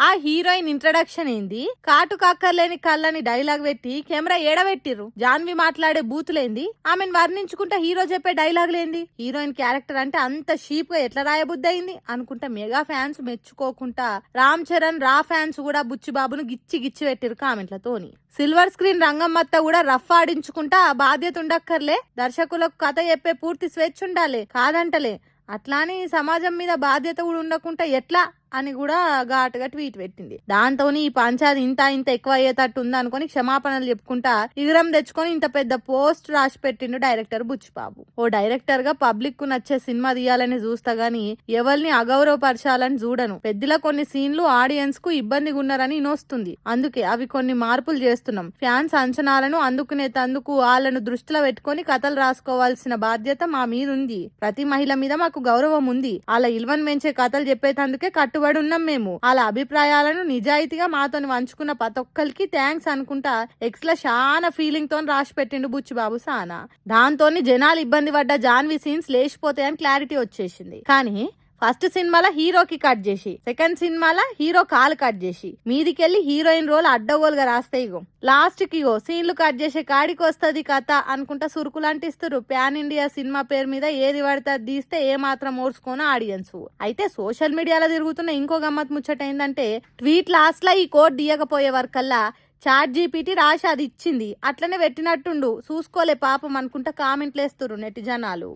ఆ heroine introduction ఏంది, కాటు కాక్కర్లేని కళ్ళని డైలాగ్ పెట్టి కెమెరా ఏడబెట్టిర్రు, జాన్వి మాట్లాడే బూతులేంది, ఆమెను వర్ణించుకుంటా హీరో చెప్పే డైలాగ్ లేంది, హీరోయిన్ క్యారెక్టర్ అంటే అంత షీప్ గా ఎట్లా రాయబుద్ధి అయింది అనుకుంటా మెగా ఫ్యాన్స్ మెచ్చుకోకుండా రామ్ చరణ్ రా ఫ్యాన్స్ కూడా బుచ్చిబాబును గిచ్చి గిచ్చి పెట్టిరు కామెంట్లతోని. సిల్వర్ స్క్రీన్ రంగమ్మత్త కూడా రఫ్ ఆడించుకుంటా బాధ్యత ఉండక్కర్లే, దర్శకులకు కథ చెప్పే పూర్తి స్వేచ్ఛ ఉండాలి కాదంటలే, అట్లాని సమాజం మీద బాధ్యత కూడా ఉండకుండా ఎట్లా అని కూడా ఘాటుగా ట్వీట్ పెట్టింది. దాంతో ఈ పంచాది ఇంత ఇంత ఎక్కువ అయ్యేటట్టు ఉందనుకొని క్షమాపణలు చెప్పుకుంటా ఇగరం తెచ్చుకొని ఇంత పెద్ద పోస్ట్ రాసి పెట్టిండు డైరెక్టర్ బుచ్చిబాబు. ఓ డైరెక్టర్ గా పబ్లిక్ కు నచ్చే సినిమా తీయాలని చూస్తా గానీ ఎవరిని అగౌరవపరచాలని చూడను, పెద్దల కొన్ని సీన్లు ఆడియన్స్ కు ఇబ్బందిగా ఉన్నారని ఇనొస్తుంది, అందుకే అవి కొన్ని మార్పులు చేస్తున్నాం, ఫ్యాన్స్ అంచనాలను అందుకునేందుకు వాళ్ళను దృష్టిలో పెట్టుకొని కథలు రాసుకోవాల్సిన బాధ్యత మా మీద ఉంది, ప్రతి మహిళ మీద మాకు గౌరవం ఉంది, వాళ్ళ ఇల్వన్ పెంచే కథలు చెప్పేటందుకే కట్టుబడి ఉన్నాం మేము, వాళ్ళ అభిప్రాయాలను నిజాయితీగా మాతోని వంచుకున్న ప్రతి ఒక్కరికి థ్యాంక్స్ అనుకుంటా ఎక్స్ లో చాలా ఫీలింగ్ తో రాసి పెట్టిండు బుచ్చిబాబు సానా. దాంతోని జనాలు ఇబ్బంది పడ్డ జాన్వి సీన్స్ లేచిపోతాయని క్లారిటీ వచ్చేసింది. కానీ ఫస్ట్ సినిమాలో హీరోకి కట్ చేసి, సెకండ్ సినిమాలో హీరో కాలు కట్ చేసి, మీదికెళ్లి హీరోయిన్ రోల్ అడ్డగోలుగా రాస్తే ఇగో లాస్ట్ కి సీన్లు కట్ చేసే కాడికి వస్తుంది కథ అనుకుంటా సురుకులు అంటిస్తారు. ప్యాన్ ఇండియా సినిమా పేరు మీద ఏది పడితే తీస్తే ఏ మాత్రం ఓర్చుకోను ఆడియన్స్. అయితే సోషల్ మీడియాలో తిరుగుతున్న ఇంకో గమ్మత్ ముచ్చట ఏంటంటే ట్వీట్ లాస్ట్ లో ఈ కోడ్ దియకపోయే వరకల్లా ChatGPT రాసి అది ఇచ్చింది, అట్లనే పెట్టినట్టుండు చూసుకోలే పాపం అనుకుంటా కామెంట్లు వేస్తున్నారు నెటిజనాలు.